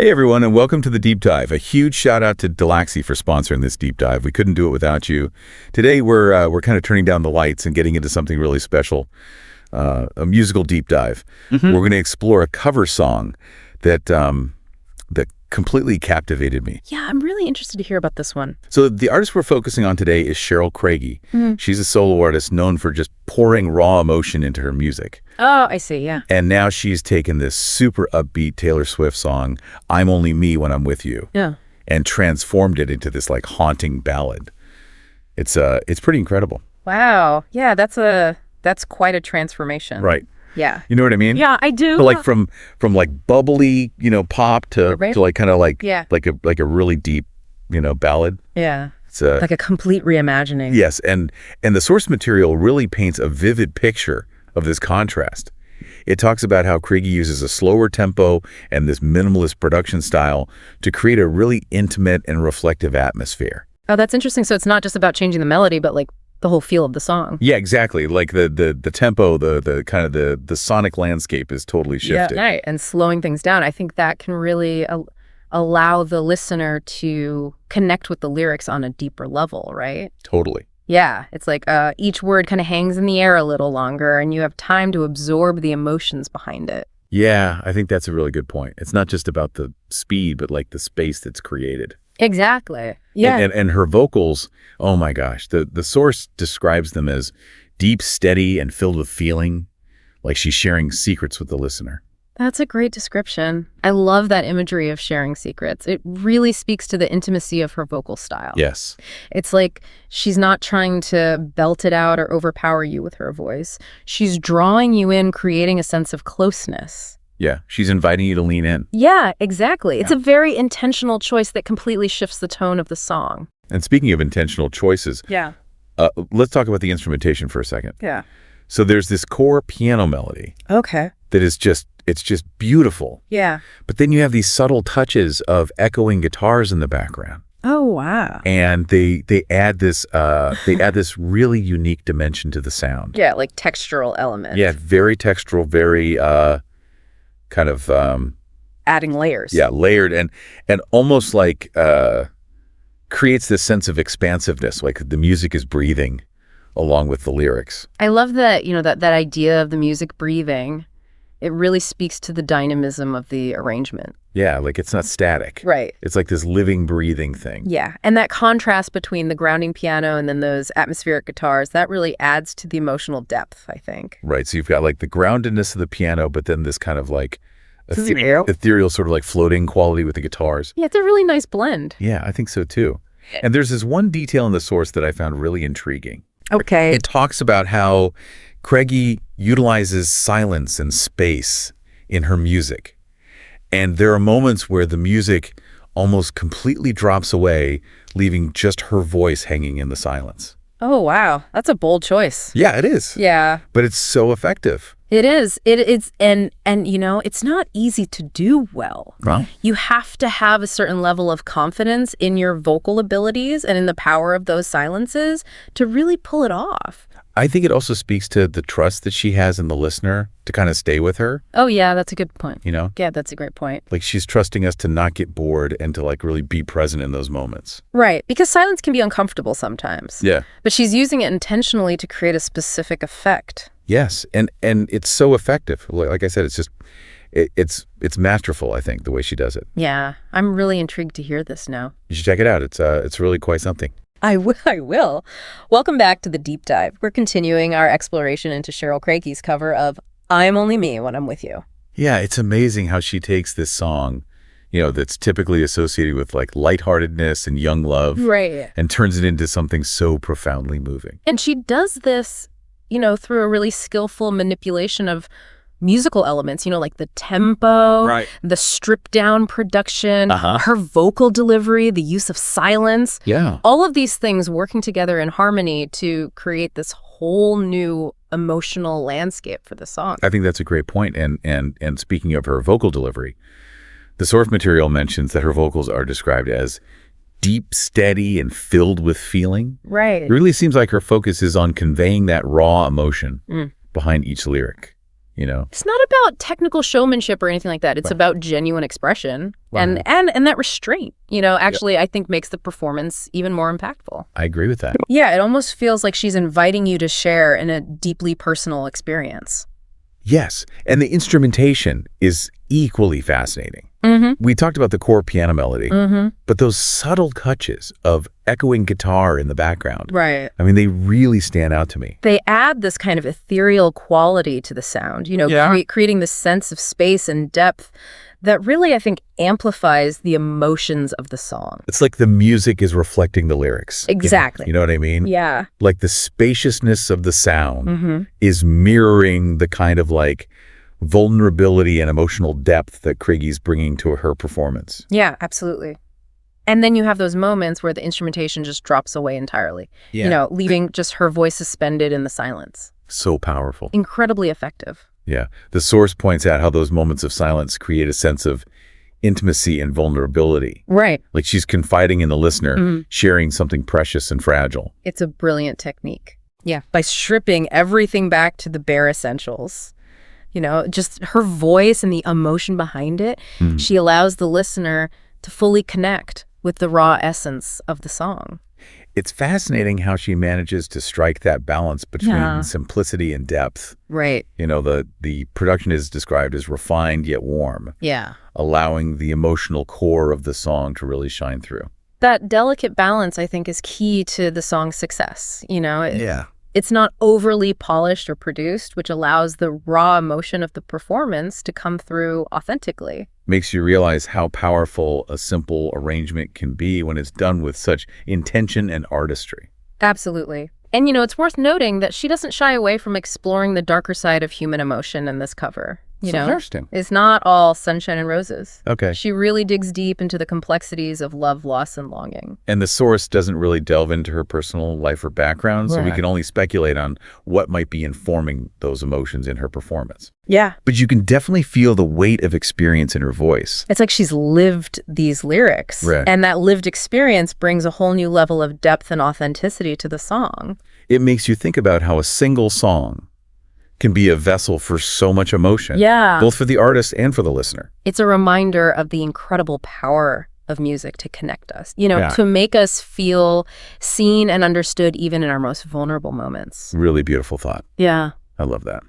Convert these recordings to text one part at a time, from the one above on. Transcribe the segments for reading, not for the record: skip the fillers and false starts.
Hey everyone, and welcome to the Deep Dive. A huge shout out to Dulaxi for sponsoring this deep dive. We couldn't do it without you. Today we're kind of turning down the lights and getting into something really special, a musical deep dive. We're going to explore a cover song that completely captivated me. Yeah, I'm really interested to hear about this one. So the artist we're focusing on today is Cheryl Craigie. She's a solo artist known for just pouring raw emotion into her music. Oh, I see, yeah. And now she's taken this super upbeat Taylor Swift song, I'm Only Me When I'm With You, and transformed it into this like haunting ballad. It's pretty incredible. Wow. Yeah, that's quite a transformation. Right. Yeah. You know what I mean? Yeah, I do. So like from like bubbly, pop to like kind of like like a really deep, ballad. Yeah. It's like a complete reimagining. Yes, and the source material really paints a vivid picture of this contrast. It talks about how Craigie uses a slower tempo and this minimalist production style to create a really intimate and reflective atmosphere. Oh, that's interesting. So it's not just about changing the melody, but like the whole feel of the song. Yeah, exactly. Like the tempo, the kind of the sonic landscape is totally shifted. Yeah, right. And slowing things down. I think that can really allow the listener to connect with the lyrics on a deeper level, right? Totally. Yeah, it's like each word kind of hangs in the air a little longer and you have time to absorb the emotions behind it. Yeah, I think that's a really good point. It's not just about the speed, but like the space that's created. Exactly. Yeah. And her vocals, oh my gosh, the source describes them as deep, steady, and filled with feeling, like she's sharing secrets with the listener. That's a great description. I love that imagery of sharing secrets. It really speaks to the intimacy of her vocal style. Yes. It's like she's not trying to belt it out or overpower you with her voice. She's drawing you in, creating a sense of closeness. Yeah, she's inviting you to lean in. Yeah, exactly. It's a very intentional choice that completely shifts the tone of the song. And speaking of intentional choices, let's talk about the instrumentation for a second. Yeah. So there's this core piano melody. Okay. That is just beautiful. Yeah. But then you have these subtle touches of echoing guitars in the background. Oh, wow. And they add this really unique dimension to the sound. Yeah, like textural elements. Yeah, very textural, very kind of adding layers. Yeah, layered and almost like creates this sense of expansiveness, like the music is breathing along with the lyrics. I love that, that idea of the music breathing. It really speaks to the dynamism of the arrangement. Yeah, like it's not static. Right. It's like this living, breathing thing. Yeah, and that contrast between the grounding piano and then those atmospheric guitars, that really adds to the emotional depth, I think. Right, so you've got like the groundedness of the piano, but then this kind of like ethereal sort of like floating quality with the guitars. Yeah, it's a really nice blend. Yeah, I think so too. And there's this one detail in the source that I found really intriguing. Okay. It talks about how Craigie utilizes silence and space in her music. And there are moments where the music almost completely drops away, leaving just her voice hanging in the silence. Oh, wow. That's a bold choice. Yeah, it is. Yeah. But it's so effective. It is. And it's not easy to do well. Right. You have to have a certain level of confidence in your vocal abilities and in the power of those silences to really pull it off. I think it also speaks to the trust that she has in the listener to kind of stay with her. Oh, yeah, that's a good point. Yeah, that's a great point. Like she's trusting us to not get bored and to like really be present in those moments. Right, because silence can be uncomfortable sometimes. Yeah. But she's using it intentionally to create a specific effect. Yes, and it's so effective. Like I said, it's just, it's masterful, I think, the way she does it. Yeah, I'm really intrigued to hear this now. You should check it out. It's really quite something. I will. Welcome back to the Deep Dive. We're continuing our exploration into Cheryl Craigie's cover of I'm Only Me When I'm With You. Yeah, it's amazing how she takes this song, that's typically associated with like lightheartedness and young love. Right. And turns it into something so profoundly moving. And she does this, through a really skillful manipulation of musical elements, like the tempo, right, the stripped down production, her vocal delivery, the use of silence. Yeah. All of these things working together in harmony to create this whole new emotional landscape for the song. I think that's a great point. And speaking of her vocal delivery, the source material mentions that her vocals are described as deep, steady, and filled with feeling. Right. It really seems like her focus is on conveying that raw emotion behind each lyric. you know? It's not about technical showmanship or anything like that. It's about genuine expression and that restraint, actually I think makes the performance even more impactful. I agree with that. Yeah, it almost feels like she's inviting you to share in a deeply personal experience. Yes, and the instrumentation is equally fascinating. We talked about the core piano melody, but those subtle touches of echoing guitar in the background, Right. I mean, they really stand out to me. They add this kind of ethereal quality to the sound, creating this sense of space and depth that really, I think, amplifies the emotions of the song. It's like the music is reflecting the lyrics. Exactly. You know what I mean? Yeah. Like the spaciousness of the sound is mirroring the kind of like vulnerability and emotional depth that Craigie's bringing to her performance. Yeah, absolutely. And then you have those moments where the instrumentation just drops away entirely, leaving just her voice suspended in the silence. So powerful. Incredibly effective. Yeah. The source points out how those moments of silence create a sense of intimacy and vulnerability. Right. Like she's confiding in the listener, sharing something precious and fragile. It's a brilliant technique. Yeah. By stripping everything back to the bare essentials, just her voice and the emotion behind it, she allows the listener to fully connect with the raw essence of the song. It's fascinating how she manages to strike that balance between simplicity and depth. Right. The production is described as refined yet warm. Yeah. Allowing the emotional core of the song to really shine through. That delicate balance, I think, is key to the song's success. Yeah. It's not overly polished or produced, which allows the raw emotion of the performance to come through authentically. Makes you realize how powerful a simple arrangement can be when it's done with such intention and artistry. Absolutely. And, it's worth noting that she doesn't shy away from exploring the darker side of human emotion in this cover. Interesting. It's not all sunshine and roses. Okay. She really digs deep into the complexities of love, loss, and longing. And the source doesn't really delve into her personal life or background, so we can only speculate on what might be informing those emotions in her performance. Yeah. But you can definitely feel the weight of experience in her voice. It's like she's lived these lyrics. Right. And that lived experience brings a whole new level of depth and authenticity to the song. It makes you think about how a single song can be a vessel for so much emotion. Yeah. Both for the artist and for the listener. It's a reminder of the incredible power of music to connect us, to make us feel seen and understood even in our most vulnerable moments. Really beautiful thought. Yeah. I love that.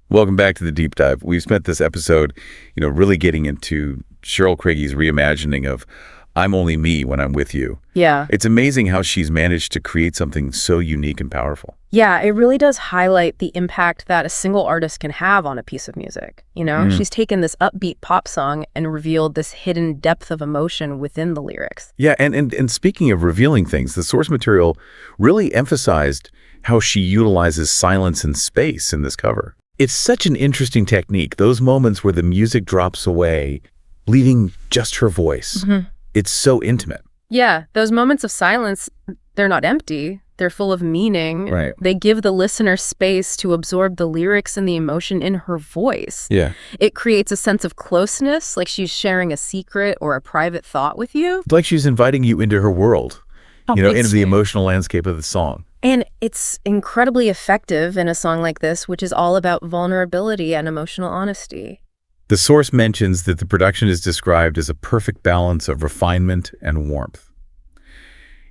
Welcome back to the Deep Dive. We've spent this episode, really getting into Cheryl Craigie's reimagining of I'm Only Me When I'm With You. Yeah. It's amazing how she's managed to create something so unique and powerful. Yeah, it really does highlight the impact that a single artist can have on a piece of music. She's taken this upbeat pop song and revealed this hidden depth of emotion within the lyrics. Yeah, and speaking of revealing things, the source material really emphasized how she utilizes silence and space in this cover. It's such an interesting technique, those moments where the music drops away, leaving just her voice. It's so intimate. Yeah, those moments of silence, they're not empty. They're full of meaning. Right. They give the listener space to absorb the lyrics and the emotion in her voice. Yeah. It creates a sense of closeness, like she's sharing a secret or a private thought with you. It's like she's inviting you into her world, into the emotional landscape of the song. And it's incredibly effective in a song like this, which is all about vulnerability and emotional honesty. The source mentions that the production is described as a perfect balance of refinement and warmth.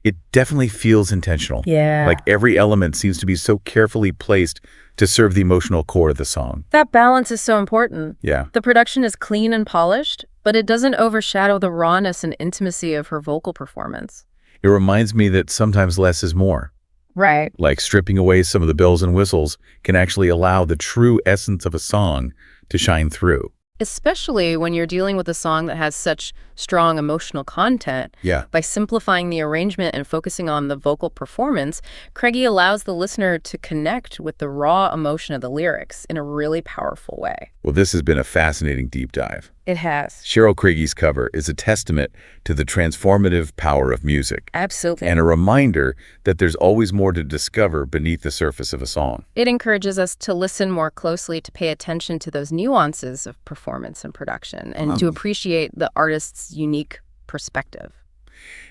It definitely feels intentional. Yeah. Like every element seems to be so carefully placed to serve the emotional core of the song. That balance is so important. Yeah. The production is clean and polished, but it doesn't overshadow the rawness and intimacy of her vocal performance. It reminds me that sometimes less is more. Right. Like stripping away some of the bells and whistles can actually allow the true essence of a song to shine through. Especially when you're dealing with a song that has such strong emotional content. Yeah. By simplifying the arrangement and focusing on the vocal performance, Craigie allows the listener to connect with the raw emotion of the lyrics in a really powerful way. Well, this has been a fascinating deep dive. It has. Cheryl Craigie's cover is a testament to the transformative power of music. Absolutely. And a reminder that there's always more to discover beneath the surface of a song. It encourages us to listen more closely, to pay attention to those nuances of performance and production, and to appreciate the artist's unique perspective.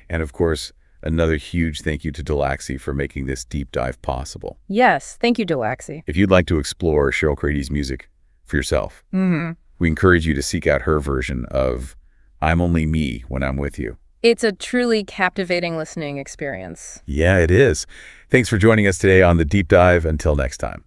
And of course, another huge thank you to Dulaxi for making this deep dive possible. Yes, thank you, Dulaxi. If you'd like to explore Cheryl Craigie's music, for yourself. Mm-hmm. We encourage you to seek out her version of I'm only me when I'm with you. It's a truly captivating listening experience. Yeah, it is. Thanks for joining us today on The Deep Dive. Until next time.